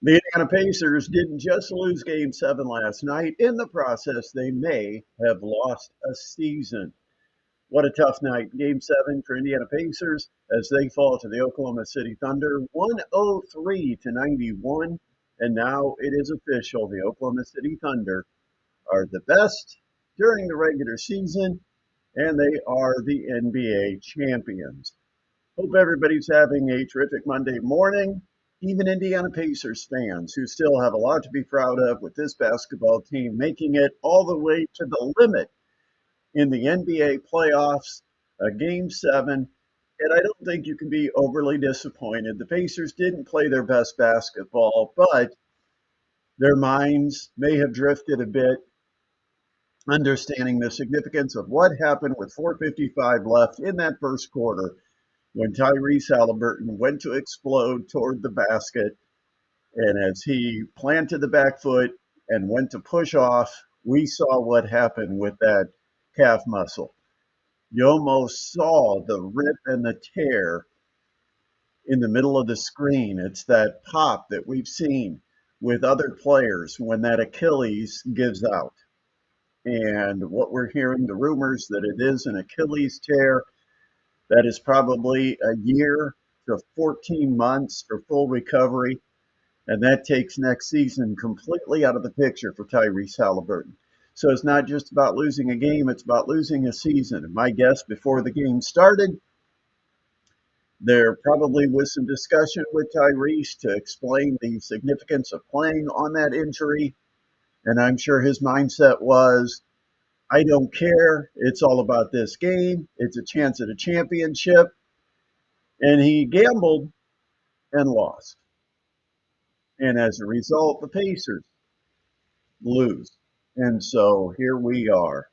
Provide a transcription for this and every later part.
The Indiana Pacers didn't just lose Game 7 last night. In the process, they may have lost a season. What a tough night. Game 7 for Indiana Pacers as they fall to the Oklahoma City Thunder 103 to 91. And now it is official. The Oklahoma City Thunder are the best during the regular season, and they are the NBA champions. Hope everybody's having a terrific Monday morning. Even Indiana Pacers fans who still have a lot to be proud of with this basketball team making it all the way to the limit in the NBA playoffs, game 7. And I don't think you can be overly disappointed. The Pacers didn't play their best basketball, but their minds may have drifted a bit, understanding the significance of what happened with 4:55 left in that first quarter when Tyrese Haliburton went to explode toward the basket. And as he planted the back foot and went to push off, we saw what happened with that calf muscle. You almost saw the rip and the tear in the middle of the screen. It's that pop that we've seen with other players when that Achilles gives out. And what we're hearing, the rumors that it is an Achilles tear, that is probably a year to 14 months for full recovery. And that takes next season completely out of the picture for Tyrese Haliburton. So it's not just about losing a game, it's about losing a season. And my guess before the game started, there probably was some discussion with Tyrese to explain the significance of playing on that injury. And I'm sure his mindset was, I don't care. It's all about this game. It's a chance at a championship. And he gambled and lost. And as a result, the Pacers lose. And so here we are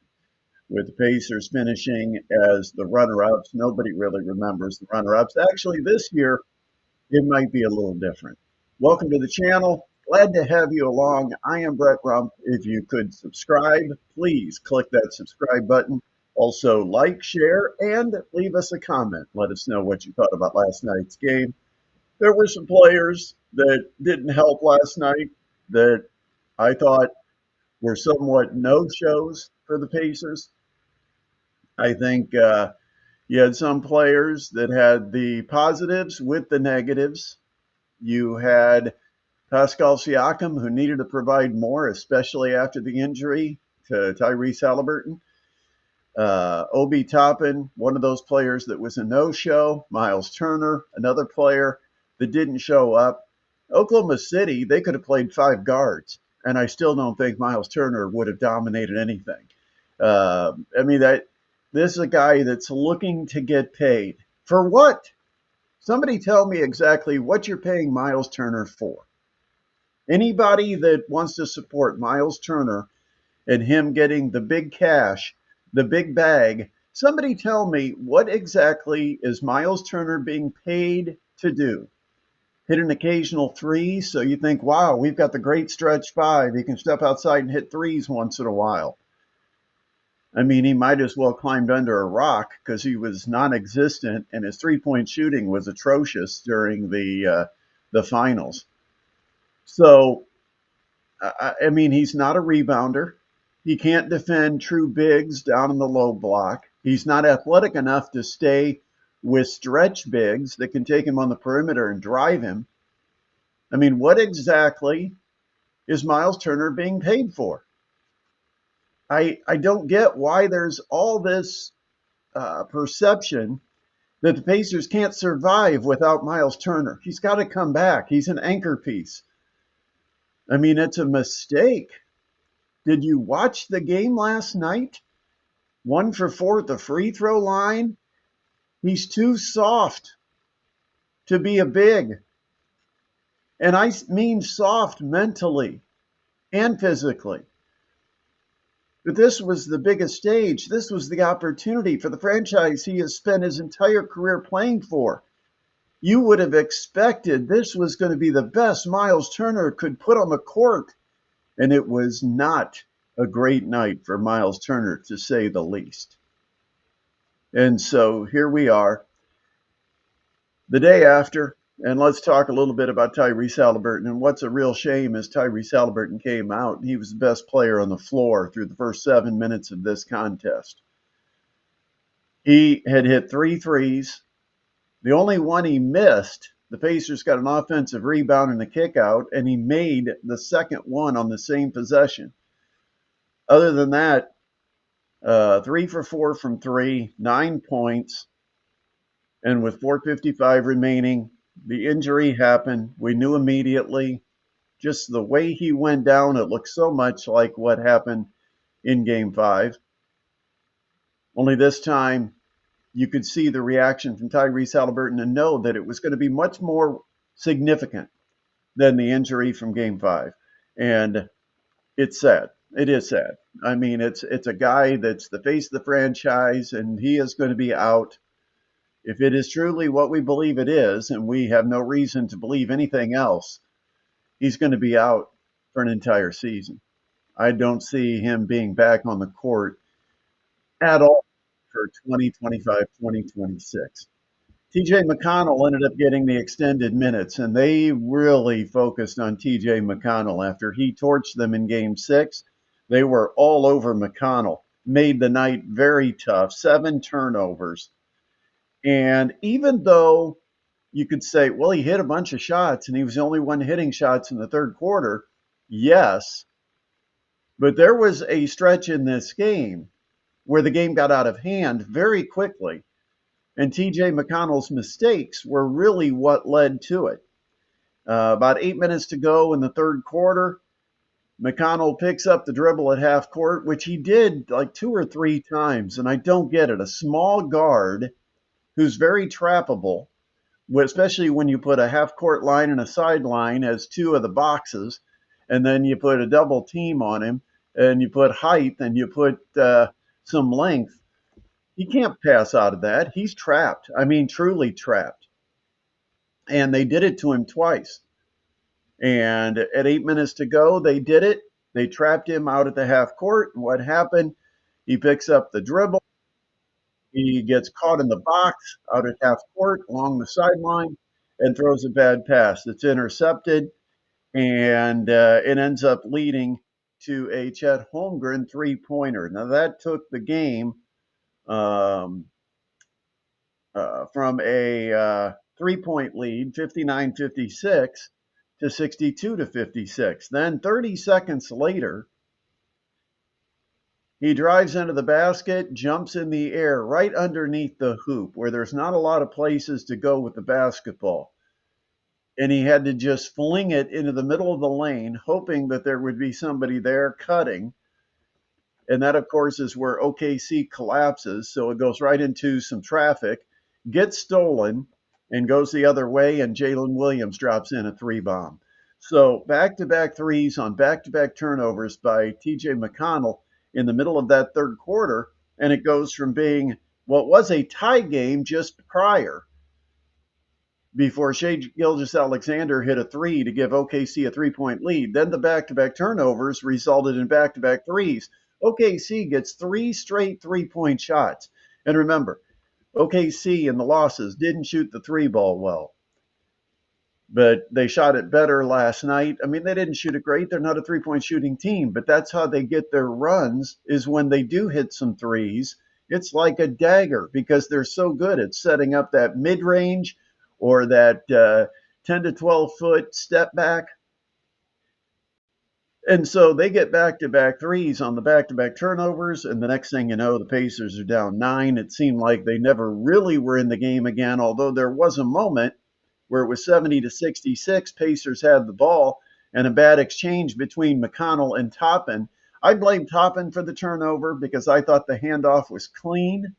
with the Pacers finishing as the runner-ups. Nobody really remembers the runner-ups. Actually, this year, it might be a little different. Welcome to the channel. Glad to have you along. I am Brett Rump. If you could subscribe, please click that subscribe button. Also, like, share, and leave us a comment. Let us know what you thought about last night's game. There were some players that didn't help last night that I thought were somewhat no-shows for the Pacers. I think you had some players that had the positives with the negatives. You had Pascal Siakam, who needed to provide more, especially after the injury to Tyrese Haliburton. Obi Toppin, one of those players that was a no-show. Miles Turner, another player that didn't show up. Oklahoma City, they could have played 5 guards, and I still don't think Miles Turner would have dominated anything. This is a guy that's looking to get paid. For what? Somebody tell me exactly what you're paying Miles Turner for. Anybody that wants to support Miles Turner and him getting the big cash, the big bag, somebody tell me what exactly is Miles Turner being paid to do? Hit an occasional 3, so you think, wow, we've got the great stretch 5. He can step outside and hit 3s once in a while. I mean, he might as well climbed under a rock because he was non-existent, and his three-point shooting was atrocious during the finals. So, he's not a rebounder. He can't defend true bigs down in the low block. He's not athletic enough to stay with stretch bigs that can take him on the perimeter and drive him. I mean, what exactly is Miles Turner being paid for? I don't get why there's all this perception that the Pacers can't survive without Miles Turner. He's got to come back. He's an anchor piece. I mean, it's a mistake. Did you watch the game last night? 1 for 4 at the free throw line. He's too soft to be a big. And I mean soft mentally and physically. But this was the biggest stage. This was the opportunity for the franchise he has spent his entire career playing for. You would have expected this was going to be the best Miles Turner could put on the court. And it was not a great night for Miles Turner, to say the least. And so here we are, the day after. And let's talk a little bit about Tyrese Haliburton. And what's a real shame is Tyrese Haliburton came out and he was the best player on the floor through the first 7 minutes of this contest. He had hit 3 threes. The only one he missed, the Pacers got an offensive rebound and a kick out, and he made the second one on the same possession. Other than that, 3 for 4 from three, 9 points. And with 4:55 remaining, the injury happened. We knew immediately. Just the way he went down, it looked so much like what happened in Game 5. Only this time, you could see the reaction from Tyrese Haliburton and know that it was going to be much more significant than the injury from Game 5. And it's sad. It is sad. I mean, it's a guy that's the face of the franchise, and he is going to be out. If it is truly what we believe it is, and we have no reason to believe anything else, he's going to be out for an entire season. I don't see him being back on the court at all for 2025, 2026. TJ McConnell ended up getting the extended minutes, and they really focused on TJ McConnell after he torched them in Game 6. They were all over McConnell, made the night very tough, 7 turnovers. And even though you could say, well, he hit a bunch of shots and he was the only one hitting shots in the third quarter, yes, but there was a stretch in this game where the game got out of hand very quickly. And TJ McConnell's mistakes were really what led to it. About 8 minutes to go in the third quarter, McConnell picks up the dribble at half court, which he did like 2 or 3 times. And I don't get it. A small guard who's very trappable, especially when you put a half court line and a sideline as 2 of the boxes, and then you put a double team on him, and you put height, and you put some length. He can't pass out of that. He's trapped. I mean, truly trapped. And they did it to him twice. And at 8 minutes to go, they did it. They trapped him out at the half court. And what happened? He picks up the dribble. He gets caught in the box out at half court along the sideline and throws a bad pass. It's intercepted, and it ends up leading to a Chet Holmgren three-pointer. Now, that took the game from a 3-point lead, 59-56, to 62-56. Then 30 seconds later, he drives into the basket, jumps in the air right underneath the hoop where there's not a lot of places to go with the basketball. And he had to just fling it into the middle of the lane, hoping that there would be somebody there cutting. And that, of course, is where OKC collapses. So it goes right into some traffic, gets stolen, and goes the other way. And Jalen Williams drops in a 3-bomb. So back-to-back threes on back-to-back turnovers by TJ McConnell in the middle of that third quarter. And it goes from being what was a tie game just prior, before Shai Gilgeous-Alexander hit a 3 to give OKC a 3-point lead. Then the back-to-back turnovers resulted in back-to-back threes. OKC gets 3 straight 3-point shots. And remember, OKC in the losses didn't shoot the 3-ball well. But they shot it better last night. I mean, they didn't shoot it great. They're not a 3-point shooting team. But that's how they get their runs, is when they do hit some threes. It's like a dagger because they're so good at setting up that mid-range or that 10 to 12 foot step back. And so they get back-to-back threes on the back-to-back turnovers, and the next thing you know, the Pacers are down 9. It seemed like they never really were in the game again, although there was a moment where it was 70-66. Pacers had the ball, and a bad exchange between McConnell and Toppin. I blame Toppin for the turnover because I thought the handoff was clean.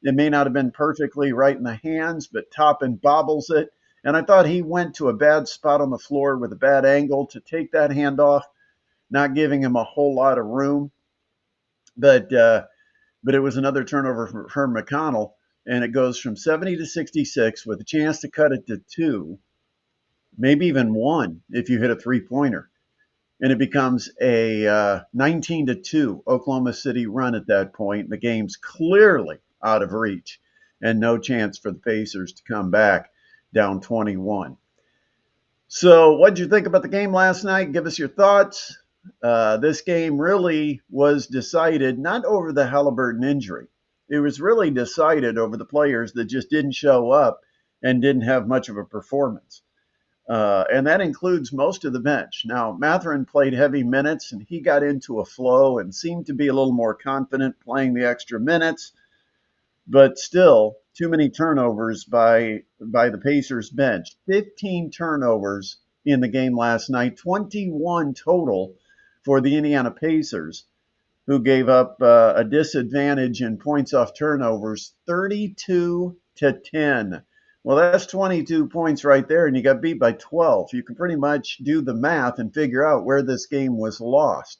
It may not have been perfectly right in the hands, but Toppin bobbles it. And I thought he went to a bad spot on the floor with a bad angle to take that handoff, not giving him a whole lot of room. But it was another turnover for McConnell, and it goes from 70-66 with a chance to cut it to 2, maybe even 1 if you hit a 3-pointer. And it becomes a 19-2 Oklahoma City run at that point. The game's clearly out of reach and no chance for the Pacers to come back down 21. So, what did you think about the game last night? Give us your thoughts. This game really was decided not over the Haliburton injury. It was really decided over the players that just didn't show up and didn't have much of a performance. And that includes most of the bench. Now, Matherin played heavy minutes and he got into a flow and seemed to be a little more confident playing the extra minutes, but still too many turnovers by the Pacers bench. 15 turnovers in the game last night, 21 total for the Indiana Pacers, who gave up a disadvantage in points off turnovers, 32-10. Well, that's 22 points right there, and you got beat by 12. You can pretty much do the math and figure out where this game was lost.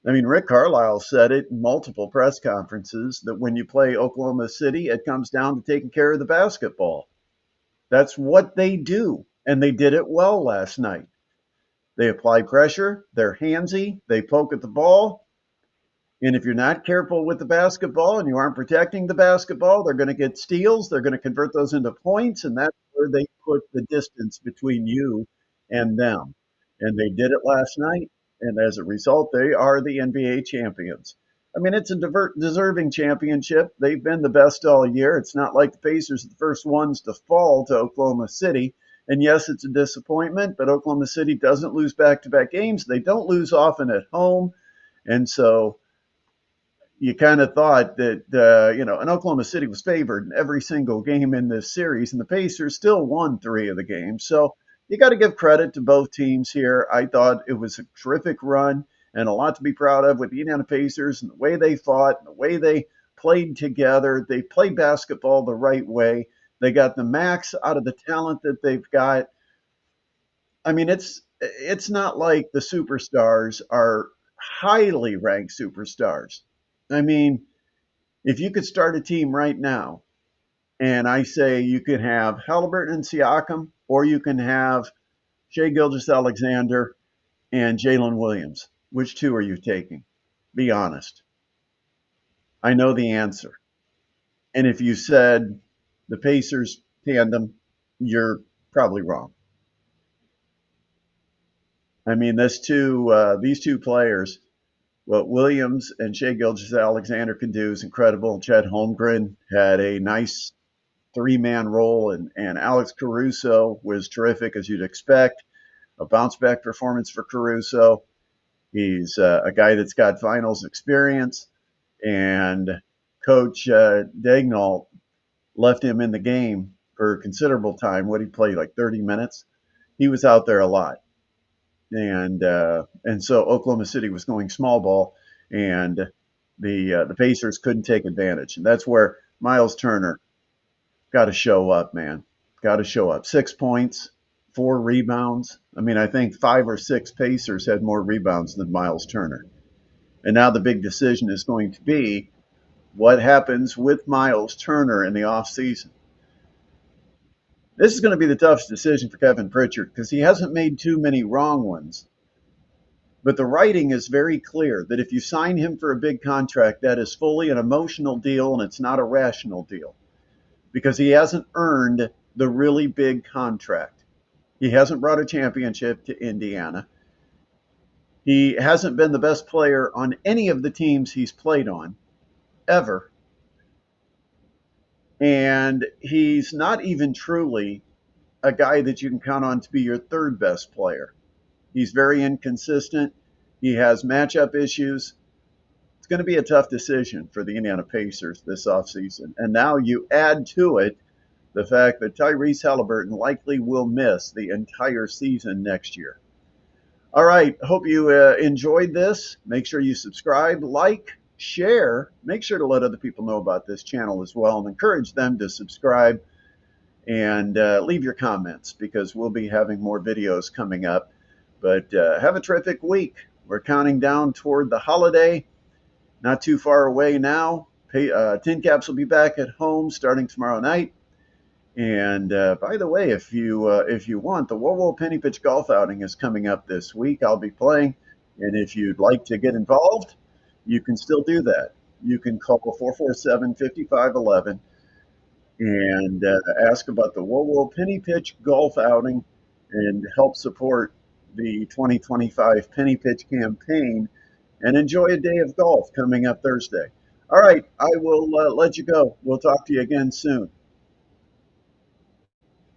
I mean, Rick Carlisle said it in multiple press conferences that when you play Oklahoma City, it comes down to taking care of the basketball. That's what they do, and they did it well last night. They apply pressure, they're handsy, they poke at the ball, and if you're not careful with the basketball and you aren't protecting the basketball, they're going to get steals. They're going to convert those into points, and that's where they put the distance between you and them. And they did it last night, and as a result, they are the NBA champions. I mean, it's a deserving championship. They've been the best all year. It's not like the Pacers are the first ones to fall to Oklahoma City. And yes, it's a disappointment, but Oklahoma City doesn't lose back-to-back games. They don't lose often at home. And so you kind of thought that, and Oklahoma City was favored in every single game in this series, and the Pacers still won 3 of the games. So you got to give credit to both teams here. I thought it was a terrific run and a lot to be proud of with the Indiana Pacers and the way they fought and the way they played together. They played basketball the right way. They got the max out of the talent that they've got. I mean, it's not like the superstars are highly ranked superstars. I mean, if you could start a team right now, and I say you could have Haliburton and Siakam, or you can have Shai Gilgeous-Alexander and Jalen Williams, which two are you taking? Be honest. I know the answer. And if you said the Pacers tandem, you're probably wrong. I mean, these two players, what Williams and Shai Gilgeous-Alexander can do is incredible. Chet Holmgren had a nice 3-man role, and Alex Caruso was terrific, as you'd expect. A bounce-back performance for Caruso. He's a guy that's got finals experience, and Coach Daigneault left him in the game for a considerable time. What he played, like 30 minutes? He was out there a lot. And so Oklahoma City was going small ball, and the Pacers couldn't take advantage. And that's where Miles Turner got to show up, man. Got to show up. 6 points, 4 rebounds. I mean, I think 5 or 6 Pacers had more rebounds than Miles Turner. And now the big decision is going to be what happens with Miles Turner in the offseason. This is going to be the toughest decision for Kevin Pritchard because he hasn't made too many wrong ones. But the writing is very clear that if you sign him for a big contract, that is fully an emotional deal and it's not a rational deal because he hasn't earned the really big contract. He hasn't brought a championship to Indiana. He hasn't been the best player on any of the teams he's played on, ever. And he's not even truly a guy that you can count on to be your third best player. He's very inconsistent. He has matchup issues. It's going to be a tough decision for the Indiana Pacers this offseason. And now you add to it the fact that Tyrese Haliburton likely will miss the entire season next year. All right. Hope you enjoyed this. Make sure you subscribe, like, share. Make sure to let other people know about this channel as well and encourage them to subscribe and leave your comments because we'll be having more videos coming up. But have a terrific week. We're counting down toward the holiday. Not too far away now. Tin Caps will be back at home starting tomorrow night. And by the way, if you want, the Whoa Penny Pitch golf outing is coming up this week. I'll be playing. And if you'd like to get involved, you can still do that. You can call 447-5511 and ask about the Whoa Penny Pitch golf outing. and help support the 2025 Penny Pitch campaign and enjoy a day of golf coming up Thursday. All right, I will let you go. We'll talk to you again soon.